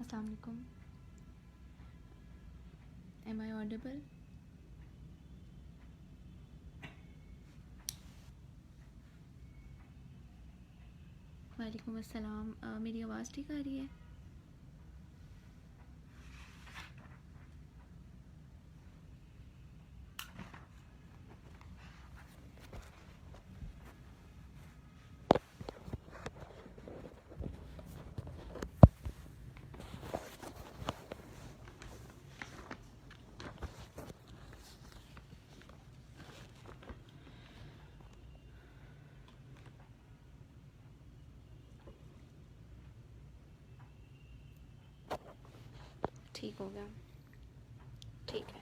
Assalamu alaikum. Am I audible? वालेकुम अस्सलाम. मेरी आवाज़ ठीक आ रही है? ठीक हो गया. ठीक है.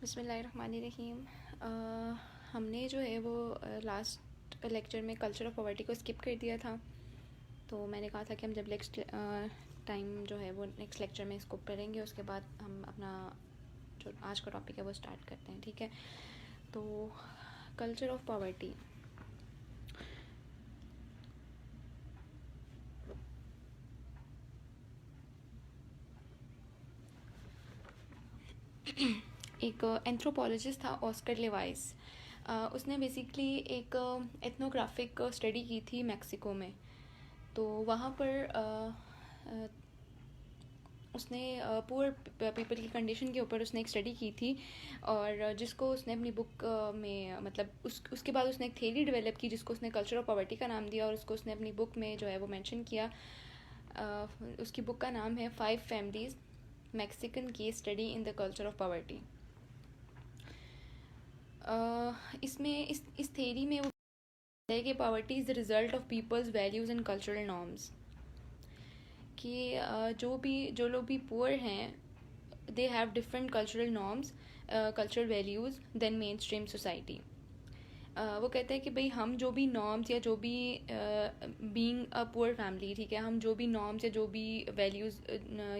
बिस्मिल्लाहिर्रहमानिर्रहीम. हमने जो है वो लास्ट लेक्चर में कल्चर ऑफ पॉवर्टी को स्किप कर दिया था. तो मैंने कहा था कि हम जब नेक्स्ट टाइम जो है वो नेक्स्ट लेक्चर में इसको करेंगे, उसके बाद हम अपना जो आज का टॉपिक है वो स्टार्ट करते हैं. ठीक है. तो कल्चर ऑफ पॉवर्टी. एक एंथ्रोपोलॉजिस्ट था ऑस्कर लेवाइस. उसने बेसिकली एक एथनोग्राफिक स्टडी की थी मैक्सिको में. तो वहाँ पर उसने पुअर पीपल की कंडीशन के ऊपर उसने एक स्टडी की थी, और जिसको उसने अपनी बुक में मतलब उसके बाद उसने एक थ्योरी डेवलप की जिसको उसने कल्चर ऑफ पॉवर्टी का नाम दिया, और उसको उसने अपनी बुक में जो है वो मेंशन किया. उसकी बुक का नाम है 5 families Mexican case study in the culture of poverty. इसमें इस थ्योरी में वो है कि poverty is the result of people's values and cultural norms. कि जो लोग भी पुअर हैं, they have different cultural norms, cultural values than mainstream society. वो कहते हैं कि भाई हम जो भी नॉर्म्स या जो भी बीइंग अ पुअर फैमिली, ठीक है, हम जो भी नॉर्म्स या जो भी वैल्यूज़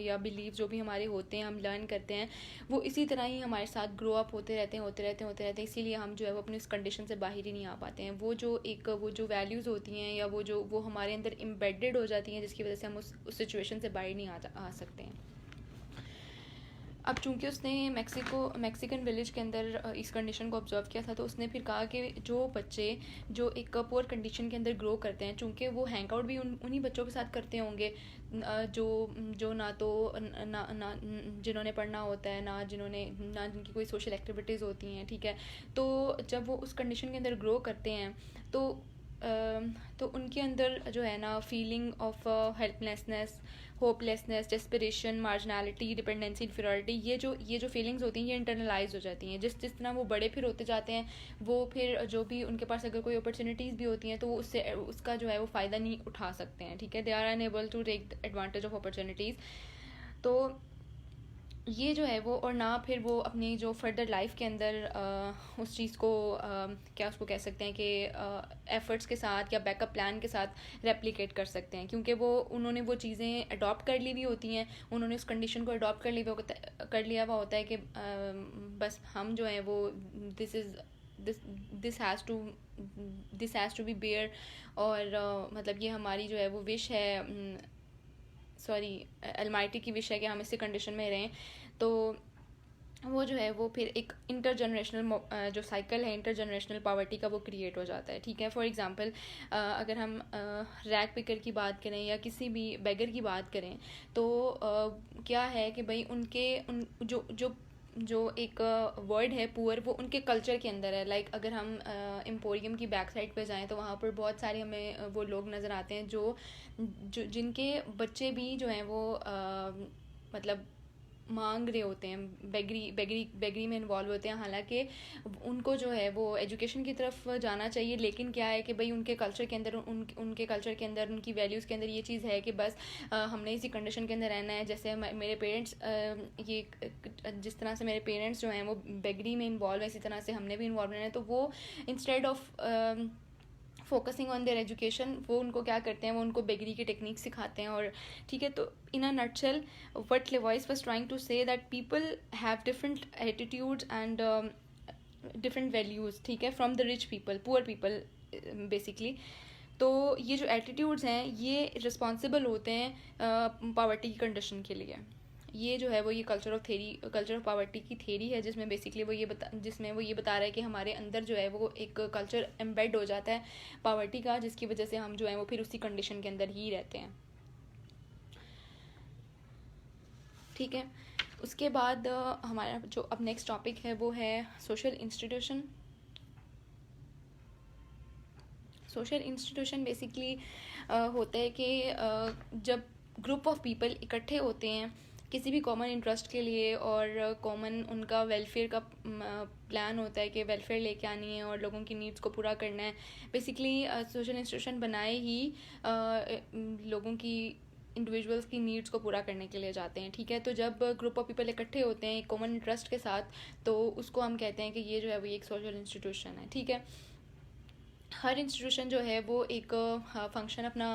या बिलीव जो भी हमारे होते हैं, हम लर्न करते हैं, वो इसी तरह ही हमारे साथ ग्रो अप होते रहते हैं. इसीलिए हम जो है वो अपनी उस कंडीशन से बाहर ही नहीं आ पाते हैं. वो जो वैल्यूज़ होती हैं या वो हमारे अंदर एम्बेडेड हो जाती हैं, जिसकी वजह से हम उस सिचुएशन से बाहर नहीं आ सकते हैं. अब चूंकि उसने मैक्सिकन विलेज के अंदर इस कंडीशन को ऑब्जर्व किया था, तो उसने फिर कहा कि जो बच्चे जो एक पुअर कंडीशन के अंदर ग्रो करते हैं, चूंकि वो हैंग आउट भी उन्हीं बच्चों के साथ करते होंगे जो जो ना तो ना जिन्होंने पढ़ना होता है, ना जिनकी कोई सोशल एक्टिविटीज़ होती हैं. ठीक है. तो जब वो उस कंडीशन के अंदर ग्रो करते हैं, तो उनके अंदर जो है ना feeling of helplessness, hopelessness, desperation, marginality, dependency, inferiority, ये जो फीलिंग्स होती हैं ये इंटरनलाइज हो जाती हैं. जिस जिस तरह वो बड़े फिर होते जाते हैं, वो फिर जो भी उनके पास अगर कोई अपॉर्चुनिटीज़ भी होती हैं तो वो उसका जो है वो फ़ायदा नहीं उठा सकते हैं. ठीक है. They are unable to take advantage of opportunities. तो ये जो है वो, और ना फिर वो अपनी जो फर्दर लाइफ के अंदर उस चीज़ को क्या उसको कह सकते हैं कि एफर्ट्स के साथ या बैकअप प्लान के साथ रेप्लिकेट कर सकते हैं, क्योंकि उन्होंने वो चीज़ें अडॉप्ट कर ली हुई होती हैं. उन्होंने उस कंडीशन को अडॉप्ट कर लिया हुआ होता है कि बस हम जो है वो this is this has to this has to be bare. और मतलब ये हमारी जो है वो विश है, सॉरी, अलमाइटी की विश है कि हम इसी कंडीशन में रहें. तो वो जो है वो फिर एक इंटर जनरेशनल जो साइकिल है इंटर जनरेशनल पॉवर्टी का, वो क्रिएट हो जाता है. ठीक है. फॉर एग्जांपल, अगर हम रैग पिकर की बात करें या किसी भी बेगर की बात करें, तो क्या है कि भाई जो जो जो एक वर्ड है पुअर, वो उनके कल्चर के अंदर है. लाइक अगर हम एम्पोरियम की बैक साइड पे जाएं, तो वहाँ पर बहुत सारे हमें वो लोग नज़र आते हैं जो जिनके बच्चे भी जो हैं वो मतलब मांग रहे होते हैं, बेगरी में इन्वॉल्व होते हैं. हालांकि उनको जो है वो एजुकेशन की तरफ जाना चाहिए, लेकिन क्या है कि भाई उनके कल्चर के अंदर उनके कल्चर के अंदर, उनकी वैल्यूज़ के अंदर ये चीज़ है कि बस हमने इसी कंडीशन के अंदर रहना है. जैसे मेरे पेरेंट्स, ये जिस तरह से मेरे पेरेंट्स जो हैं वो बेगरी में इन्वॉल्व है, इसी तरह से हमने भी इन्वॉल्व रहना है. तो वो instead of focusing on their education, वो उनको क्या करते हैं, वो उनको बेगरी की टेक्निक सिखाते हैं. और ठीक है. तो in a nutshell what Lewis was trying to say that people have different attitudes and different values. ठीक है. From the rich people, poor people basically. तो ये जो एटीट्यूड्स हैं ये रिस्पॉन्सिबल होते हैं पावर्टी की कंडीशन के लिए। ये जो है वो ये कल्चर ऑफ पावर्टी की थेरी है, जिसमें बेसिकली वो ये बता रहा है कि हमारे अंदर जो है वो एक कल्चर एम्बेड हो जाता है पावर्टी का, जिसकी वजह से हम जो है वो फिर उसी कंडीशन के अंदर ही रहते हैं। ठीक है, उसके बाद हमारा जो अब नेक्स्ट टॉपिक है वो है social institution. Social institution basically होता है कि जब ग्रुप ऑफ पीपल इकट्ठे होते हैं किसी भी कॉमन इंटरेस्ट के लिए, और कॉमन उनका वेलफेयर का प्लान होता है कि वेलफेयर लेके आनी है और लोगों की नीड्स को पूरा करना है। बेसिकली सोशल इंस्टीट्यूशन बनाए ही लोगों की इंडिविजुअल्स की नीड्स को पूरा करने के लिए जाते हैं। ठीक है, तो जब ग्रुप ऑफ पीपल इकट्ठे होते हैं एक कॉमन इंटरेस्ट के साथ, तो उसको हम कहते हैं कि ये जो है वो एक सोशल इंस्टीट्यूशन है। ठीक है, हर इंस्टीट्यूशन जो है वो एक फंक्शन अपना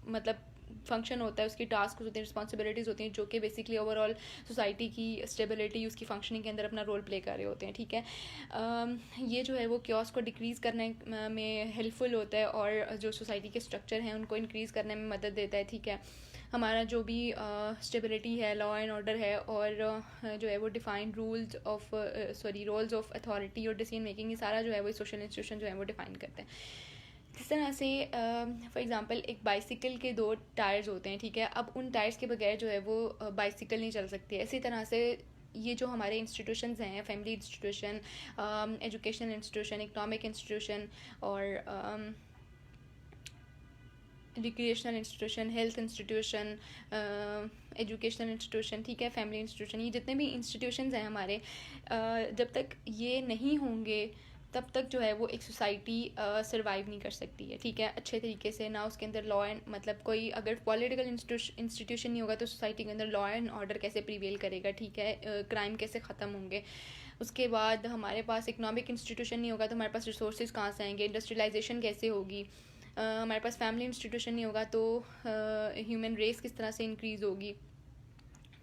मतलब फंक्शन होता है, उसकी टास्क होती हैं, रिस्पॉन्सिबिलिटीज़ होती हैं, जो कि बेसिकली ओवरऑल सोसाइटी की स्टेबिलिटी, उसकी फंक्शनिंग के अंदर अपना रोल प्ले कर रहे होते हैं। ठीक है, ये जो है वो क्योस को डिक्रीज़ करने में हेल्पफुल होता है और जो सोसाइटी के स्ट्रक्चर हैं उनको इंक्रीज़ करने में मदद देता है। ठीक है, हमारा जो भी स्टेबिलिटी है, लॉ एंड ऑर्डर है, और जो है वो डिफाइंड रोल्स ऑफ अथॉरिटी और डिसीजन मेकिंग, ये सारा जो है वो सोशल इंस्टीट्यूशन जो है वो डिफाइन करते हैं। इस तरह से फॉर एग्जांपल एक बाइसिकल के 2 टायर्स होते हैं। ठीक है, अब उन टायर्स के बगैर जो है वो बाइसिकल नहीं चल सकती है। इसी तरह से ये जो हमारे इंस्टीट्यूशंस हैं, family institution, educational institution, economic institution और recreational institution, health institution, educational institution, ठीक है, फैमिली इंस्टीट्यूशन, ये जितने भी इंस्टीट्यूशंस हैं हमारे, जब तक ये नहीं होंगे तब तक जो है वो एक सोसाइटी सर्वाइव नहीं कर सकती है। ठीक है, अच्छे तरीके से ना उसके अंदर लॉ एंड मतलब कोई अगर पॉलिटिकल इंस्टीट्यूशन नहीं होगा तो सोसाइटी के अंदर लॉ एंड ऑर्डर कैसे प्रिवेल करेगा। ठीक है, क्राइम कैसे ख़त्म होंगे। उसके बाद हमारे पास इकोनॉमिक इंस्टीट्यूशन नहीं होगा तो हमारे पास रिसोर्सेज कहाँ से आएंगे, इंडस्ट्रियलाइजेशन कैसे होगी। हमारे पास फैमिली इंस्टीट्यूशन नहीं होगा तो ह्यूमन रेस किस तरह से इंक्रीज़ होगी।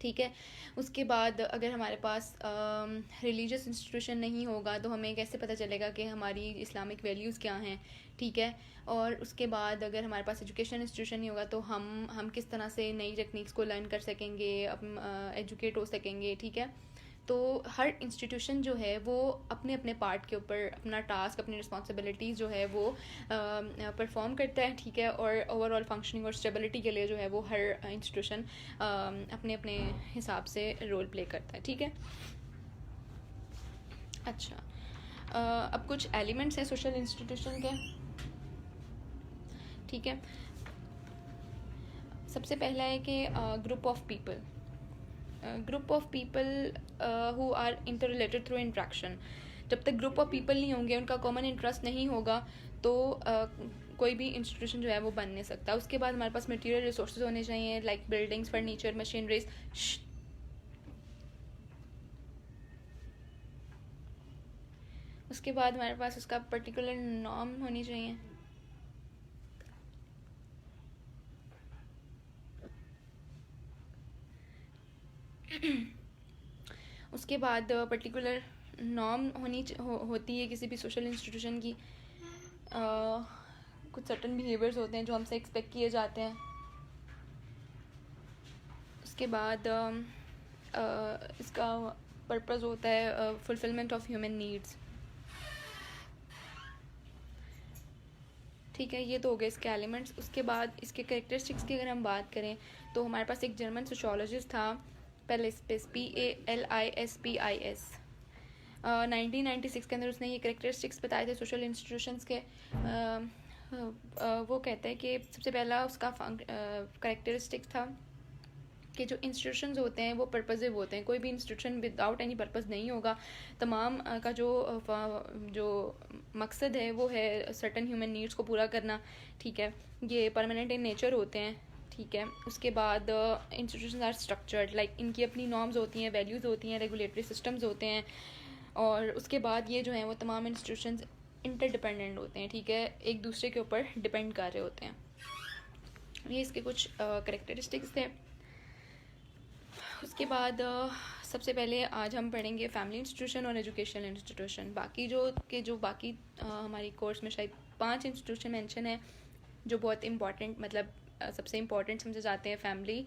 ठीक है, उसके बाद अगर हमारे पास रिलीजियस इंस्टीट्यूशन नहीं होगा तो हमें कैसे पता चलेगा कि हमारी इस्लामिक वैल्यूज़ क्या हैं। ठीक है, और उसके बाद अगर हमारे पास एजुकेशन इंस्टीट्यूशन नहीं होगा तो हम किस तरह से नई टेक्निक्स को लर्न कर सकेंगे, एजुकेट हो सकेंगे। ठीक है, तो हर इंस्टीट्यूशन जो है वो अपने अपने पार्ट के ऊपर अपना टास्क, अपनी रिस्पॉन्सिबिलिटीज़ जो है वो परफॉर्म करता है। ठीक है, और ओवरऑल फंक्शनिंग और स्टेबिलिटी के लिए जो है वो हर इंस्टीट्यूशन अपने अपने हिसाब से रोल प्ले करता है। ठीक है, अच्छा, अब कुछ एलिमेंट्स हैं सोशल इंस्टीट्यूशन के। ठीक है, सबसे पहला है कि group of people, group of people who are interrelated through interaction. जब तक ग्रुप ऑफ पीपल नहीं होंगे, उनका कॉमन इंटरेस्ट नहीं होगा, तो कोई भी इंस्टीट्यूशन जो है वो बन नहीं सकता। उसके बाद हमारे पास मटेरियल रिसोर्सेज होने चाहिए, लाइक बिल्डिंग्स, फर्नीचर, मशीनरीज। उसके बाद हमारे पास उसका पर्टिकुलर नॉर्म होनी चाहिए। उसके बाद पर्टिकुलर नॉर्म होती है किसी भी सोशल इंस्टीट्यूशन की। कुछ सर्टन बिहेवियर्स होते हैं जो हमसे एक्सपेक्ट किए जाते हैं। उसके बाद इसका पर्पस होता है फुलफिलमेंट ऑफ ह्यूमन नीड्स। ठीक है, ये तो हो गए इसके एलिमेंट्स। उसके बाद इसके कैरेक्टरिस्टिक्स की अगर हम बात करें तो हमारे पास एक जर्मन सोशियोलॉजिस्ट था, पैलिस्पिस, PALISPIS। 1996 के अंदर उसने ये कैरेक्टरिस्टिक्स बताए थे सोशल इंस्टीट्यूशंस के। वो कहता है कि सबसे पहला उसका कैरेक्टरिस्टिक्स था कि जो इंस्टीट्यूशंस होते हैं वो पर्पसिव होते हैं। कोई भी इंस्टीट्यूशन विदाउट एनी पर्पस नहीं होगा। तमाम का जो मकसद है वो है सर्टन ह्यूमन नीड्स को पूरा करना। ठीक है, ये परमानेंट इन नेचर होते हैं। ठीक है, उसके बाद इंस्टीट्यूशंस आर स्ट्रक्चर्ड, लाइक इनकी अपनी नॉर्म्स होती हैं, वैल्यूज़ होती हैं, रेगुलेटरी सिस्टम्स होते हैं। और उसके बाद ये जो हैं वो तमाम इंस्टीट्यूशंस इंटरडिपेंडेंट होते हैं। ठीक है, एक दूसरे के ऊपर डिपेंड कर रहे होते हैं। ये इसके कुछ कैरेक्टरिस्टिक्स थे। उसके बाद सबसे पहले आज हम पढ़ेंगे फैमिली इंस्टीट्यूशन और एजुकेशनल इंस्टीट्यूशन। बाकी जो बाकी हमारी कोर्स में शायद 5 इंस्टीट्यूशन मेंशन है जो बहुत इंपॉर्टेंट, मतलब सबसे इम्पॉर्टेंट समझे जाते हैं। फैमिली,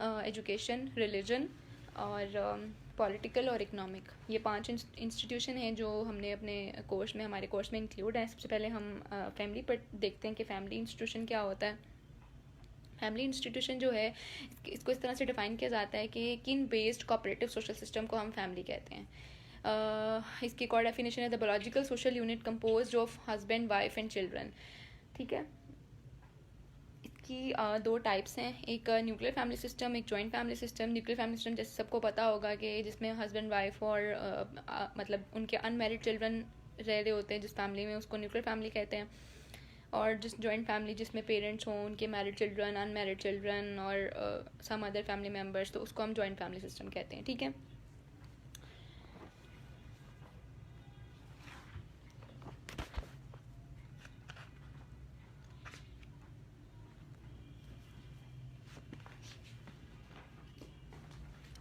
एजुकेशन, रिलीजन और पॉलिटिकल और इकोनॉमिक। ये 5 इंस्टीट्यूशन हैं जो हमने अपने कोर्स में, हमारे कोर्स में इंक्लूड है। सबसे पहले हम फैमिली पर देखते हैं कि फैमिली इंस्टीट्यूशन क्या होता है। फैमिली इंस्टीट्यूशन जो है इसको इस तरह से डिफ़ाइन किया जाता है कि किन बेस्ड कोऑपरेटिव सोशल सिस्टम को हम फैमिली कहते हैं। इसकी एक और डेफिनेशन है the biological social unit composed of husband, wife and children. ठीक है, इसकी 2 टाइप्स हैं, एक न्यूक्लियर फैमिली सिस्टम, एक joint family system. Nuclear family system जैसे सबको पता होगा कि जिसमें हस्बैंड, वाइफ और मतलब उनके अनमैरिड चिल्ड्रन रह रहे होते हैं जिस फैमिली में, उसको न्यूक्लियर फैमिली कहते हैं। और जिस जॉइंट फैमिली जिसमें पेरेंट्स हों, उनके मैरिड चिल्ड्रन, अनमैरिड चिल्ड्रन और सम अदर फैमिली मेम्बर्स, तो उसको हम जॉइंट फैमिली सिस्टम कहते हैं। ठीक है,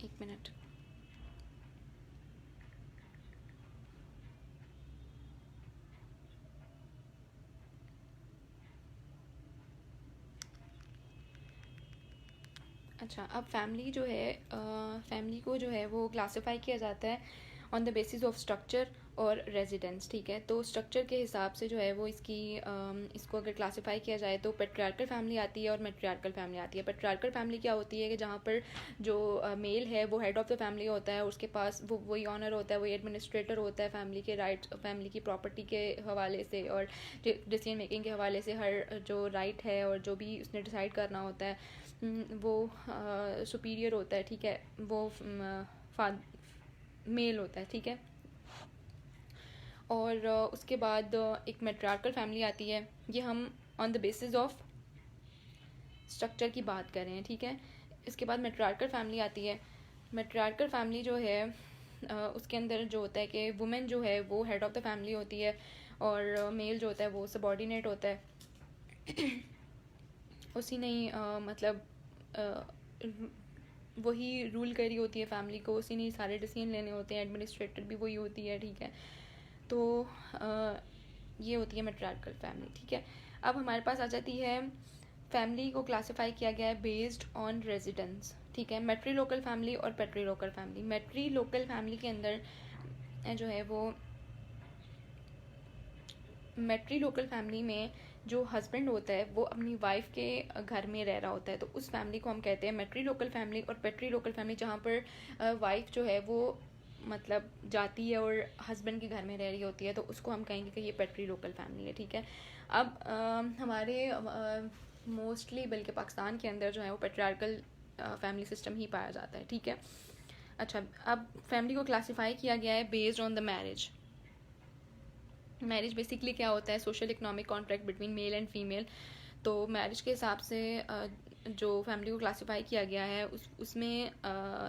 एक मिनट। अच्छा, अब फैमिली जो है, फैमिली को जो है वो क्लासीफाई किया जाता है on the basis of structure और रेजिडेंस। ठीक है, तो स्ट्रक्चर के हिसाब से जो है वो इसको अगर क्लासीफाई किया जाए तो पेट्रियार्कल फैमिली आती है और मैट्रियार्कल फैमिली आती है। पेट्रियार्कल फैमिली क्या होती है कि जहाँ पर जो मेल है वो हेड ऑफ़ द फैमिली होता है, उसके पास वही ऑनर होता है, वही एडमिनिस्ट्रेटर होता है फैमिली के राइट, फैमिली की प्रॉपर्टी के हवाले से और डिसीजन मेकिंग के हवाले से। हर जो राइट है और जो भी उसने डिसाइड करना होता है वो सुपीरियर होता है। ठीक है, वो मेल होता है। ठीक है, और उसके बाद एक मैट्रियार्कल फैमिली आती है। ये हम on the basis of structure की बात कर रहे हैं। ठीक है, इसके बाद मैट्रियार्कल फैमिली आती है। मैट्रियार्कल फैमिली जो है उसके अंदर जो होता है कि वुमेन जो है वो हेड ऑफ़ द फैमिली होती है और मेल जो होता है वो सबॉर्डिनेट होता है। उसी ने मतलब वही रूल करी होती है फैमिली को, उसी ने सारे डिसीजन लेने होते हैं, एडमिनिस्ट्रेटर भी वही होती है। ठीक है, तो ये होती है मैट्रियार्कल फैमिली। ठीक है, अब हमारे पास आ जाती है फैमिली को क्लासिफाई किया गया है बेस्ड ऑन रेजिडेंस। ठीक है, मैट्री लोकल फैमिली और patrilocal family. Matrilocal family के अंदर जो है वो, मैट्री लोकल फैमिली में जो हस्बैंड होता है वो अपनी वाइफ के घर में रह रहा होता है, तो उस फैमिली को हम कहते हैं मैट्री लोकल फैमिली। और पेट्री लोकल फैमिली जहाँ पर वाइफ जो है वो मतलब जाती है और हस्बैंड के घर में रह रही होती है, तो उसको हम कहेंगे कि ये पेट्री लोकल फैमिली है। ठीक है, अब हमारे मोस्टली बल्कि पाकिस्तान के अंदर जो है वो पेट्रियार्कल फैमिली सिस्टम ही पाया जाता है। ठीक है, अच्छा, अब फैमिली को क्लासीफाई किया गया है based on the marriage. Marriage basically क्या होता है, social economic contract between male and female. तो मैरिज के हिसाब से जो फैमिली को क्लासीफाई किया गया है उसमें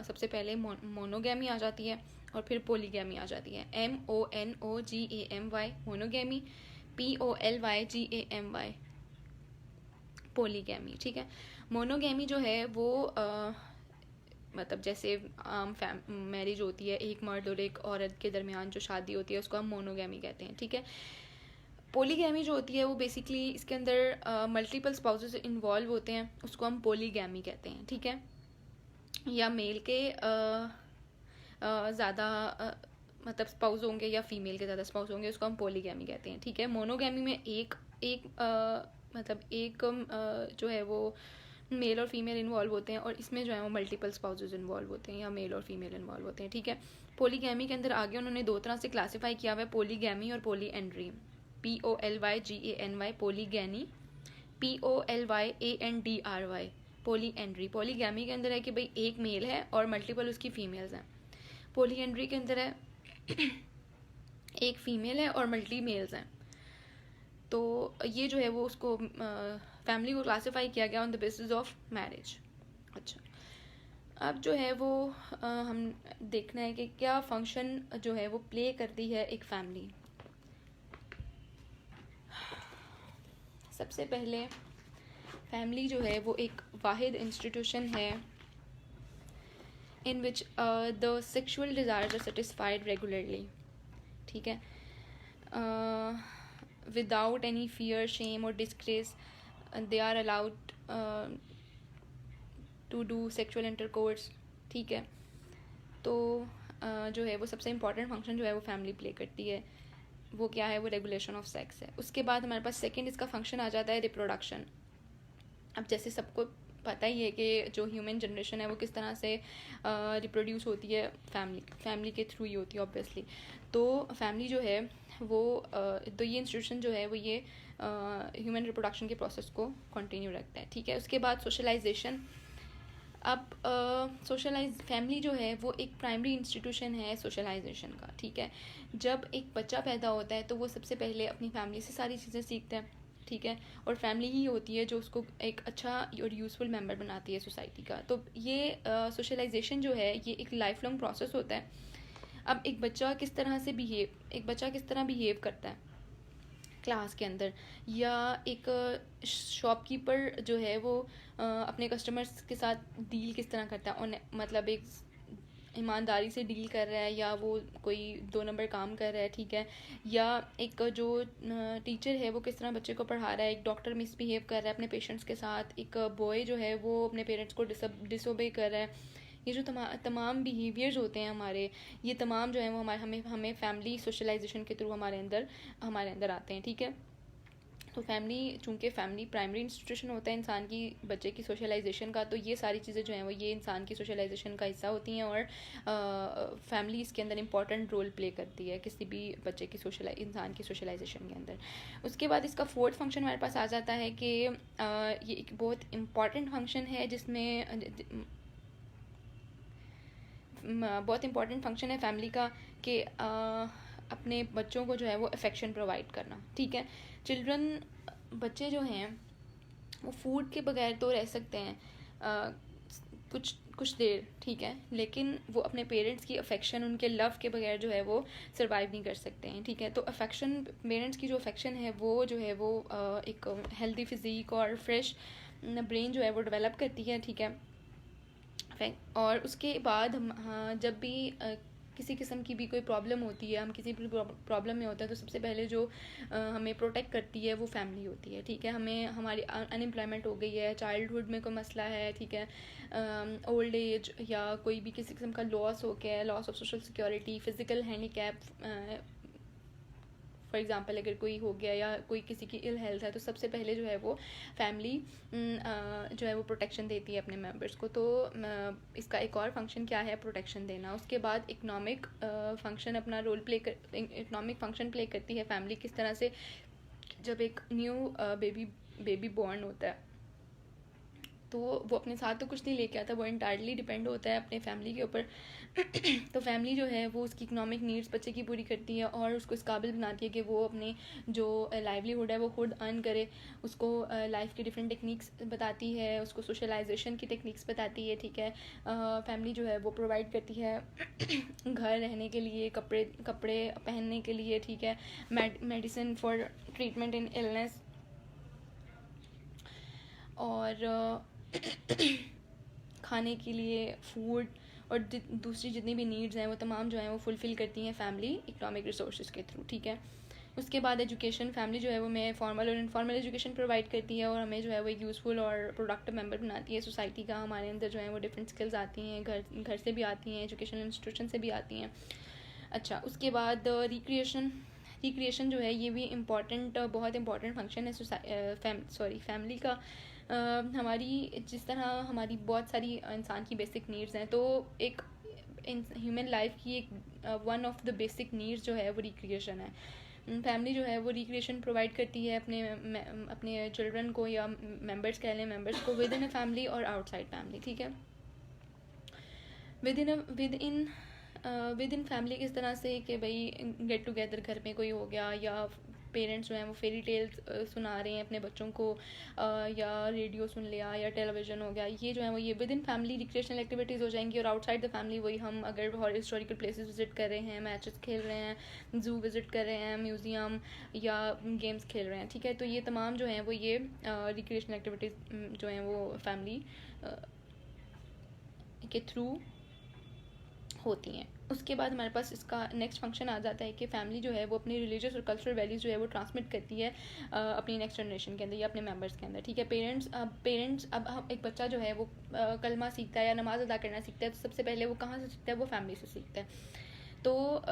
सबसे पहले मोनोगैमी आ जाती है और फिर पोलीगैमी आ जाती है। MONOGAMY monogamy, POLYGAMY polygamy. ठीक है, मोनोगैमी जो है वो मतलब जैसे आम मैरिज होती है, एक मर्द और एक औरत के दरमियान जो शादी होती है उसको हम मोनोगैमी कहते हैं। ठीक है, पोलीगैमी जो होती है वो बेसिकली इसके अंदर मल्टीपल स्पाउसेस इन्वॉल्व होते हैं, उसको हम पोलीगैमी कहते हैं। ठीक है, या मेल के ज़्यादा मतलब स्पाउस होंगे या फीमेल के ज़्यादा स्पाउस होंगे, उसको हम पोलीगैमी कहते हैं। ठीक है, मोनोगैमी में एक जो है वो मेल और फीमेल इन्वॉल्व होते हैं और इसमें जो है वो मल्टीपल स्पाउसेस इन्वॉल्व होते हैं या मेल और फीमेल इन्वॉल्व होते हैं। ठीक है, पोलीगैमी के अंदर आगे उन्होंने 2 तरह से क्लासीफाई किया हुआ है, पोलीगैमी और पोलीएंड्री। POLYGANY पोलीगैनी, POLYANDRY पोलीएंड्री। पोलीगैमी के अंदर है कि भाई एक मेल है और मल्टीपल उसकी फीमेल्स हैं। पोलीएंड्री के अंदर है एक फीमेल है और मल्टी मेल्स हैं। तो ये जो है वो उसको फैमिली को क्लासीफाई किया गया on the basis of marriage. अच्छा, अब जो है वो हम देखना है कि क्या फंक्शन जो है वो प्ले करती है एक फैमिली। सबसे पहले फैमिली जो है वो एक वाहिद इंस्टीट्यूशन है in which the sexual desires are satisfied regularly. ठीक है, without any fear, shame or disgrace, they are allowed to do sexual intercourse. ठीक है, तो जो है वो सबसे इम्पॉर्टेंट फंक्शन जो है वो फैमिली प्ले करती है, वो क्या है, वो रेगुलेशन ऑफ सेक्स है. उसके बाद हमारे पास सेकंड इसका फंक्शन आ जाता है रिप्रोडक्शन. अब जैसे सबको पता ही है कि जो ह्यूमन जनरेशन है वो किस तरह से रिप्रोड्यूस होती है, फैमिली के थ्रू ही होती है ऑब्वियसली. तो फैमिली जो है वो तो ये इंस्टीट्यूशन जो है वो ये ह्यूमन रिप्रोडक्शन के प्रोसेस को कंटिन्यू रखता है. ठीक है, उसके बाद सोशलाइजेशन. अब फैमिली जो है वो एक प्राइमरी इंस्टीट्यूशन है सोशलाइजेशन का. ठीक है, जब एक बच्चा पैदा होता है तो वो सबसे पहले अपनी फैमिली से सारी चीज़ें सीखता है. ठीक है, और फैमिली ही होती है जो उसको एक अच्छा और यूज़फुल मेंबर बनाती है सोसाइटी का. तो ये सोशलाइजेशन जो है ये एक लाइफ लॉन्ग प्रोसेस होता है. अब एक बच्चा किस तरह बिहेव करता है क्लास के अंदर, या एक शॉपकीपर जो है वो अपने कस्टमर्स के साथ डील किस तरह करता है, और मतलब एक ईमानदारी से डील कर रहा है या वो कोई 2 नंबर काम कर रहा है. ठीक है, या एक जो टीचर है वो किस तरह बच्चे को पढ़ा रहा है, एक डॉक्टर मिसबिहेव कर रहा है अपने पेशेंट्स के साथ, एक बॉय जो है वो अपने पेरेंट्स को डिसोबे कर रहा है. ये जो तमाम बिहेवियर्स होते हैं हमारे, ये तमाम जो है वो हमें फैमिली सोशलाइजेशन के थ्रू हमारे अंदर आते हैं. ठीक है, तो चूँकि फैमिली प्राइमरी इंस्टीट्यूशन होता है इंसान की बच्चे की सोशलाइजेशन का, तो ये सारी चीज़ें जो हैं वो ये इंसान की सोशलाइजेशन का हिस्सा होती हैं, और फैमिली इसके अंदर इंपॉर्टेंट रोल प्ले करती है किसी भी बच्चे की इंसान की सोशलाइजेशन के अंदर. उसके बाद इसका फोर्थ फंक्शन हमारे पास आ जाता है कि ये एक बहुत इम्पॉर्टेंट फंक्शन है जिसमें बहुत इम्पॉर्टेंट फंक्शन है फैमिली का कि अपने बच्चों को जो है वो अफेक्शन प्रोवाइड करना. ठीक है, बच्चे जो हैं वो फूड के बगैर तो रह सकते हैं कुछ देर. ठीक है, लेकिन वो अपने पेरेंट्स की अफेक्शन, उनके लव के बगैर जो है वो सर्वाइव नहीं कर सकते हैं. ठीक है, तो पेरेंट्स की जो अफेक्शन है वो जो है वो एक हेल्दी फिजिक और फ्रेश ब्रेन जो है वो डेवलप करती है. ठीक है, और उसके बाद हम जब भी किसी किस्म की भी कोई प्रॉब्लम होती है, हम किसी भी प्रॉब्लम में होता है, तो सबसे पहले जो हमें प्रोटेक्ट करती है वो फैमिली होती है. ठीक है, हमारी अनएम्प्लॉयमेंट हो गई है, चाइल्डहुड में कोई मसला है, ठीक है, ओल्ड एज या कोई भी किसी किस्म का लॉस हो गया है, loss of social security, physical handicap for example अगर कोई हो गया, या कोई किसी की इल हेल्थ है, तो सबसे पहले जो है वो फैमिली जो है वो प्रोटेक्शन देती है अपने मेंबर्स को. तो इसका एक और फंक्शन क्या है, प्रोटेक्शन देना. उसके बाद इकोनॉमिक फंक्शन अपना रोल इकोनॉमिक फंक्शन प्ले करती है फैमिली. किस तरह से जब एक न्यू बेबी बॉर्न होता है तो वो अपने साथ तो कुछ नहीं लेके आता, वो इंटायरली डिपेंड होता है अपने फैमिली के ऊपर. तो फैमिली जो है वो उसकी इकोनॉमिक नीड्स बच्चे की पूरी करती है और उसको इस काबिल बनाती है कि वो अपने जो लाइवलीहुड है वो खुद अर्न करे, उसको लाइफ की डिफरेंट टेक्निक्स बताती है, उसको सोशलाइजेशन की टेक्निक्स बताती है. ठीक है, फैमिली जो है वो प्रोवाइड करती है घर रहने के लिए, कपड़े पहनने के लिए. ठीक है, medicine for treatment in illness, और खाने के लिए फूड, और दूसरी जितनी भी नीड्स हैं वो तमाम जो हैं वो फुलफ़िल करती हैं फैमिली इकोनॉमिक रिसोर्सेज के थ्रू. ठीक है, उसके बाद एजुकेशन. फैमिली जो है वो हमें फॉर्मल और इनफॉर्मल एजुकेशन प्रोवाइड करती है और हमें जो है वो एक यूज़फुल और प्रोडक्टिव मेंबर बनाती है सोसाइटी का. हमारे अंदर जो है वो डिफरेंट स्किल्स आती हैं, घर से भी आती हैं, एजुकेशनल इंस्टीट्यूशन से भी आती हैं. अच्छा, उसके बाद रिक्रिएशन जो है ये भी बहुत इंपॉर्टेंट फंक्शन है फैमिली का. हमारी जिस तरह हमारी बहुत सारी इंसान की बेसिक नीड्स हैं, तो एक ह्यूमन लाइफ की एक one of the basic needs जो है वो रिक्रिएशन है. फैमिली जो है वो रिक्रिएशन प्रोवाइड करती है अपने चिल्ड्रन को, या मेंबर्स कह लें, मेंबर्स को विद इन अ फैमिली और आउटसाइड फैमिली. ठीक है, विद इन फैमिली किस तरह से कि भाई गेट टुगेदर घर में कोई हो गया, या पेरेंट्स जो हैं वो फेरी टेल्स सुना रहे हैं अपने बच्चों को, या रेडियो सुन लिया, या टेलीविज़न हो गया, ये जो है वो ये with in family recreational activities हो जाएंगी. और आउटसाइड द फैमिली वही हम अगर हिस्टोरिकल प्लेसेस विजिट कर रहे हैं, मैचेस खेल रहे हैं, ज़ू विजिट कर रहे हैं, म्यूज़ियम या गेम्स खेल रहे हैं. ठीक है, तो ये तमाम जो हैं वो ये रिक्रिएशनल एक्टिविटीज़ जो हैं वो फैमिली के थ्रू होती हैं. उसके बाद हमारे पास इसका नेक्स्ट फंक्शन आ जाता है कि फैमिली जो है वो अपनी रिलीजियस और कल्चरल वैल्यूज़ जो है वो ट्रांसमिट करती है अपनी नेक्स्ट जनरेशन के अंदर या अपने मेंबर्स के अंदर, ठीक है। पेरेंट्स अब हम एक बच्चा जो है वो कलमा सीखता है या नमाज अदा करना सीखता है, तो सबसे पहले वो कहाँ से सीखता है, वो फैमिली से सीखता है। तो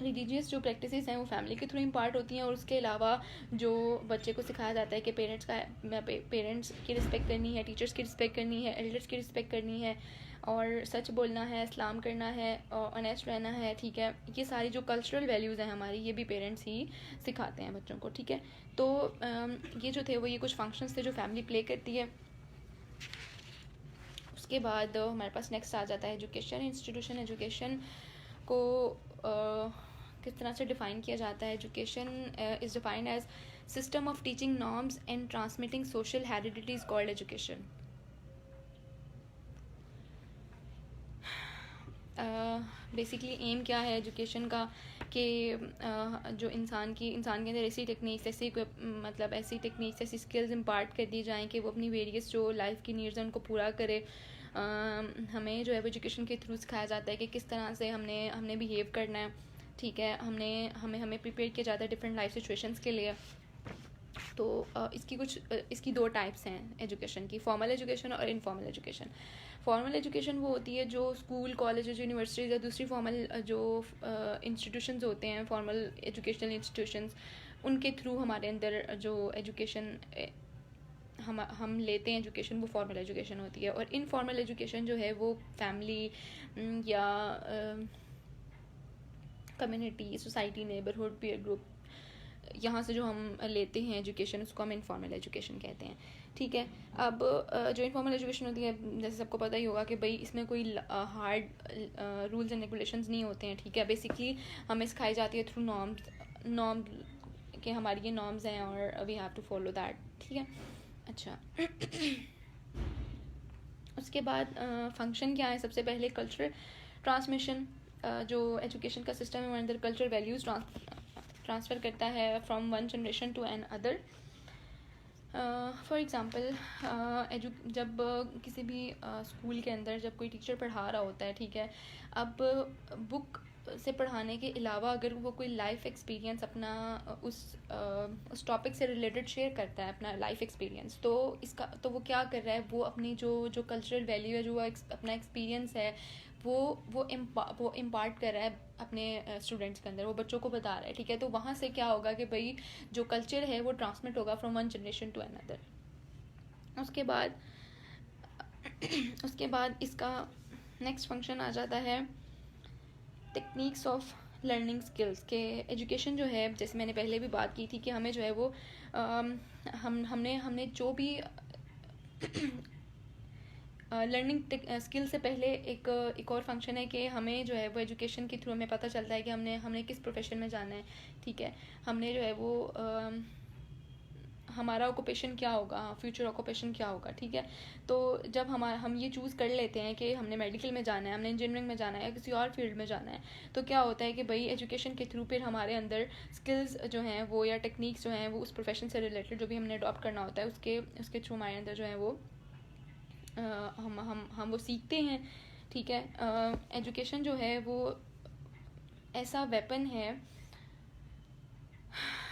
रिलीजियस जो प्रैक्टिसेस हैं वो फैमिली के थ्रू इम्पार्ट होती हैं, और उसके अलावा जो बच्चे को सिखाया जाता है कि पेरेंट्स की रिस्पेक्ट करनी है, टीचर्स की रिस्पेक्ट करनी है, एल्डर्स की रिस्पेक्ट करनी है, और सच बोलना है, सलाम करना है, और ऑनेस्ट रहना है, ठीक है। ये सारी जो कल्चरल वैल्यूज़ हैं हमारी, ये भी पेरेंट्स ही सिखाते हैं बच्चों को, ठीक है। तो ये जो थे वो ये कुछ फंक्शंस थे जो फैमिली प्ले करती है। उसके बाद हमारे पास नेक्स्ट आ जाता है एजुकेशन इंस्टीट्यूशन। एजुकेशन को किस तरह से डिफ़ाइन किया जाता है? Education is defined as system of teaching norms and transmitting social heredities called education. Basically um क्या है एजुकेशन का कि जो इंसान के अंदर ऐसी टेक्निक्स, ऐसी टेक्निक्स, ऐसी स्किल्स इम्पार्ट कर दी जाएँ कि वो अपनी वेरियस जो लाइफ की नीड्स हैं उनको पूरा करे। हमें जो है वो एजुकेशन के थ्रू सिखाया जाता है कि किस तरह से हमने बिहेव करना है, ठीक है। हमें प्रिपेयर किया जाता है डिफरेंट लाइफ सिचुएशंस के लिए। तो इसकी दो टाइप्स हैं एजुकेशन की, फॉर्मल एजुकेशन और इनफॉर्मल एजुकेशन। फॉर्मल एजुकेशन वो होती है जो स्कूल, कॉलेजेस, यूनिवर्सिटीज़ या दूसरी फॉर्मल जो इंस्टीट्यूशंस होते हैं, फॉर्मल एजुकेशनल इंस्टीट्यूशंस, उनके थ्रू हमारे अंदर जो एजुकेशन हम लेते हैं एजुकेशन, वो फॉर्मल एजुकेशन होती है। और इनफॉर्मल एजुकेशन जो है वो फैमिली या community, society, neighbourhood, peer group, यहाँ से जो हम लेते हैं एजुकेशन, उसको हम इनफॉर्मल एजुकेशन कहते हैं, ठीक है। अब जो इनफॉर्मल एजुकेशन होती है, जैसे सबको पता ही होगा कि भाई इसमें कोई हार्ड रूल्स एंड रेगुलेशंस नहीं होते हैं, ठीक है। बेसिकली हमें सिखाई जाती है थ्रू नॉर्म कि हमारी ये नॉर्म्स हैं और we have to follow that, ठीक है। अच्छा उसके बाद फंक्शन क्या है? सबसे पहले कल्चरल ट्रांसमिशन। जो एजुकेशन का सिस्टम है हमारे अंदर कल्चरल वैल्यूज़ ट्रांसफ़र करता है from one generation to another. For example जब किसी भी स्कूल के अंदर जब कोई टीचर पढ़ा रहा होता है, ठीक है, अब बुक से पढ़ाने के अलावा अगर वो कोई लाइफ एक्सपीरियंस अपना उस टॉपिक से रिलेटेड शेयर करता है, अपना लाइफ एक्सपीरियंस, तो वो क्या कर रहा है, वो अपनी जो कल्चरल वैल्यू है, जो अपना एक्सपीरियंस है, वो इम्पार्ट कर रहा है अपने स्टूडेंट्स के अंदर, वो बच्चों को बता रहा है, ठीक है। तो वहाँ से क्या होगा कि भाई जो कल्चर है वो ट्रांसमिट होगा from one generation to another. उसके बाद इसका नेक्स्ट फंक्शन आ जाता है टेक्निक्स ऑफ लर्निंग स्किल्स के। एजुकेशन जो है, जैसे मैंने पहले भी बात की थी कि हमें जो है वो हमने जो भी लर्निंग स्किल से पहले एक और फंक्शन है कि हमें जो है वो एजुकेशन के थ्रू हमें पता चलता है कि हमने किस प्रोफेशन में जाना है, ठीक है। हमने जो है वो हमारा ऑक्यूपेशन क्या होगा, फ्यूचर ऑक्यूपेशन क्या होगा, ठीक है। तो जब हम ये चूज़ कर लेते हैं कि हमने मेडिकल में जाना है, हमने इंजीनियरिंग में जाना है या किसी और फील्ड में जाना है, तो क्या होता है कि भाई एजुकेशन के थ्रू फिर हमारे अंदर स्किल्स जो हैं वो या टेक्निक्स जो हैं वो उस प्रोफेशन से रिलेटेड जो भी हमने अडॉप्ट करना होता है उसके थ्रू हमारे अंदर जो है वो हम वो सीखते हैं, ठीक है। एजुकेशन जो है वो ऐसा वेपन है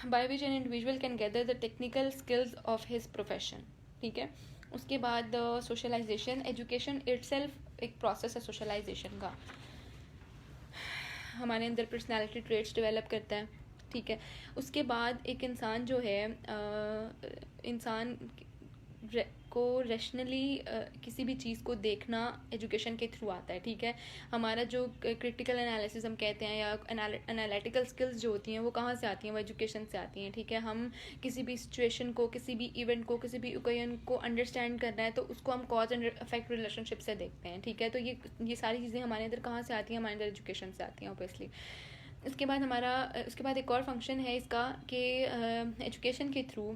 by which an individual can gather the technical skills of his profession, ठीक है। उसके बाद सोशलाइजेशन। एजुकेशन इटसेल्फ एक प्रोसेस है सोशलाइजेशन का, हमारे अंदर पर्सनालिटी ट्रेट्स डेवलप करता है, ठीक है। उसके बाद एक इंसान जो है इंसान को रैशनली किसी भी चीज़ को देखना एजुकेशन के थ्रू आता है, ठीक है। हमारा जो क्रिटिकल एनालिसिस हम कहते हैं या एनालिटिकल स्किल्स जो होती हैं वो कहाँ से आती हैं? वो एजुकेशन से आती हैं, ठीक है। हम किसी भी सिचुएशन को, किसी भी इवेंट को, किसी भी ओकेजन को अंडरस्टैंड करना है तो उसको हम कॉज एंड इफेक्ट रिलेशनशिप से देखते हैं, ठीक है। तो ये सारी चीज़ें हमारे अंदर कहाँ से आती हैं? हमारे अंदर एजुकेशन से आती हैं ऑब्वियसली। उसके बाद एक और फंक्शन है इसका कि एजुकेशन के थ्रू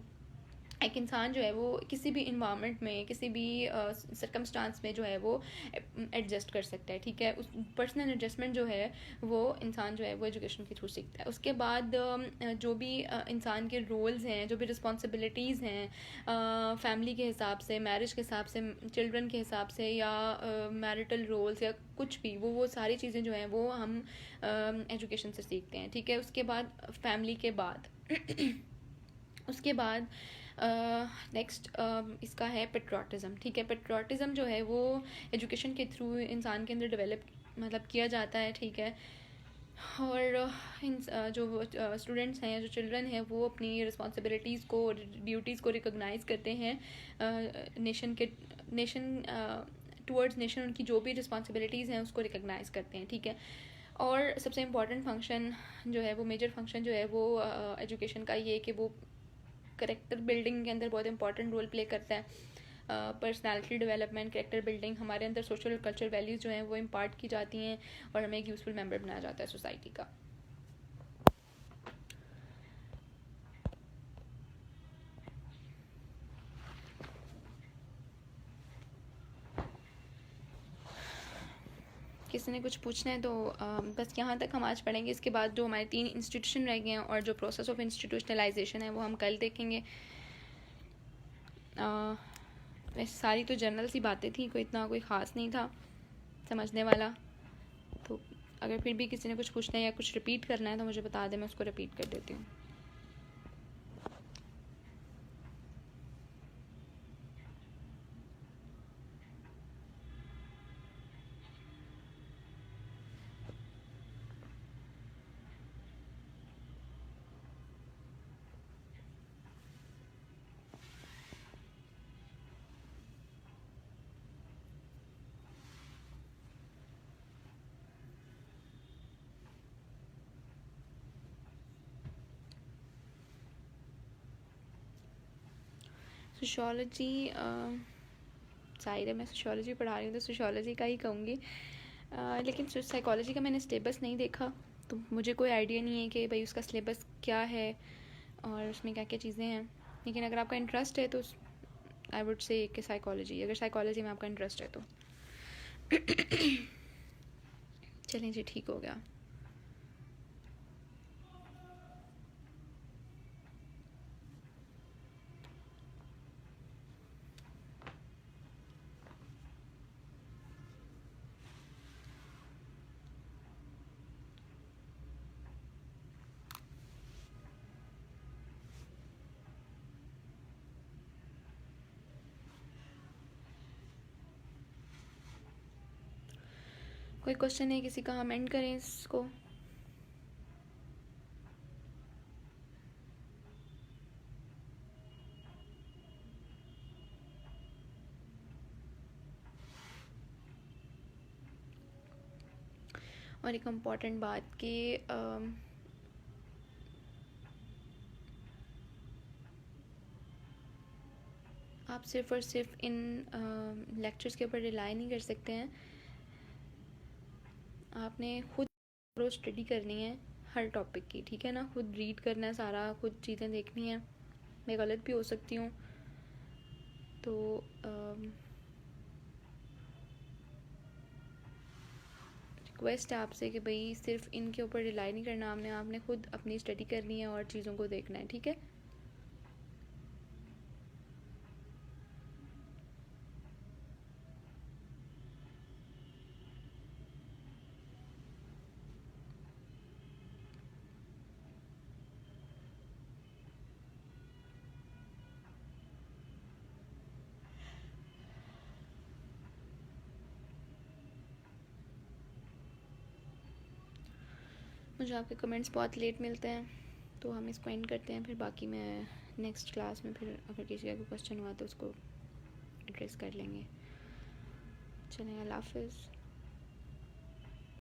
एक इंसान जो है वो किसी भी इन्वामेंट में, किसी भी सरकमस्टांस में जो है वो एडजस्ट कर सकता है, ठीक है। उस पर्सनल एडजस्टमेंट जो है वो इंसान जो है वो एजुकेशन के थ्रू सीखता है। उसके बाद जो भी इंसान के रोल्स हैं, जो भी रिस्पॉन्सिबिलिटीज़ हैं फैमिली के हिसाब से, मैरिज के हिसाब से, चिल्ड्रन के हिसाब से, या मैरिटल रोल्स या कुछ भी, वो सारी चीज़ें जो हैं वो हम एजुकेशन से सीखते हैं, ठीक है। उसके बाद फैमिली के बाद उसके बाद नेक्स्ट इसका है पेट्रोटिज़म, ठीक है। पेट्रोटिज़म जो है वो एजुकेशन के थ्रू इंसान के अंदर डेवलप मतलब किया जाता है, ठीक है। और जो स्टूडेंट्स हैं, जो चिल्ड्रन हैं, वो अपनी रिस्पॉन्सिबिलिटीज़ को, ड्यूटीज़ को रिकोगनाइज़ करते हैं नेशन टुवर्ड्स नेशन। उनकी जो भी रिस्पॉन्सिबिलिटीज़ हैं उसको रिकोगनाइज़ करते हैं, ठीक है। और सबसे इम्पॉर्टेंट फंक्शन जो है वो, मेजर फंक्शन जो है वो एजुकेशन का ये कि वो करेक्टर बिल्डिंग के अंदर बहुत इंपॉर्टेंट रोल प्ले करता है। पर्सनालिटी डेवलपमेंट, करेक्टर बिल्डिंग, हमारे अंदर सोशल और कल्चरल वैल्यूज़ जो हैं वो इम्पार्ट की जाती हैं और हमें एक यूज़फुल मेंबर बनाया जाता है सोसाइटी का। किसी ने कुछ पूछना है तो बस यहाँ तक हम आज पढ़ेंगे। इसके बाद जो हमारे 3 इंस्टीट्यूशन रह गए हैं और जो प्रोसेस ऑफ इंस्टीट्यूशनलाइजेशन है वो हम कल देखेंगे। वैसे सारी तो जनरल सी बातें थी, कोई इतना कोई ख़ास नहीं था समझने वाला। तो अगर फिर भी किसी ने कुछ पूछना है या कुछ रिपीट करना है तो मुझे बता दें, मैं उसको रिपीट कर देती हूँ। सोशियोलॉजी जाहिर है मैं सोशियोलॉजी पढ़ा रही हूँ तो सोशियोलॉजी का ही कहूँगी, लेकिन साइकोलॉजी का मैंने सिलेबस नहीं देखा तो मुझे कोई आइडिया नहीं है कि भाई उसका सिलेबस क्या है और उसमें क्या क्या चीज़ें हैं। लेकिन अगर आपका इंटरेस्ट है तो आई वुड से कि साइकोलॉजी, अगर साइकोलॉजी में आपका इंटरेस्ट है तो चलें जी, ठीक हो गया। कोई क्वेश्चन है किसी का, हम एंड करें इसको। और एक इम्पॉर्टेंट बात कि आप सिर्फ़ और सिर्फ इन लेक्चर्स के ऊपर रिलाई नहीं कर सकते हैं। आपने खुद रोज़ स्टडी करनी है हर टॉपिक की, ठीक है ना। खुद रीड करना है सारा, खुद चीज़ें देखनी है। मैं गलत भी हो सकती हूँ तो रिक्वेस्ट है आपसे कि भाई सिर्फ इनके ऊपर रिलाई नहीं करना आपने खुद अपनी स्टडी करनी है और चीज़ों को देखना है, ठीक है। मुझे आपके कमेंट्स बहुत लेट मिलते हैं तो हम इसको एंड करते हैं। फिर बाकी मैं नेक्स्ट क्लास में फिर अगर किसी का कोई क्वेश्चन हुआ तो उसको एड्रेस कर लेंगे। चलें, अल्लाह हाफ़िज़।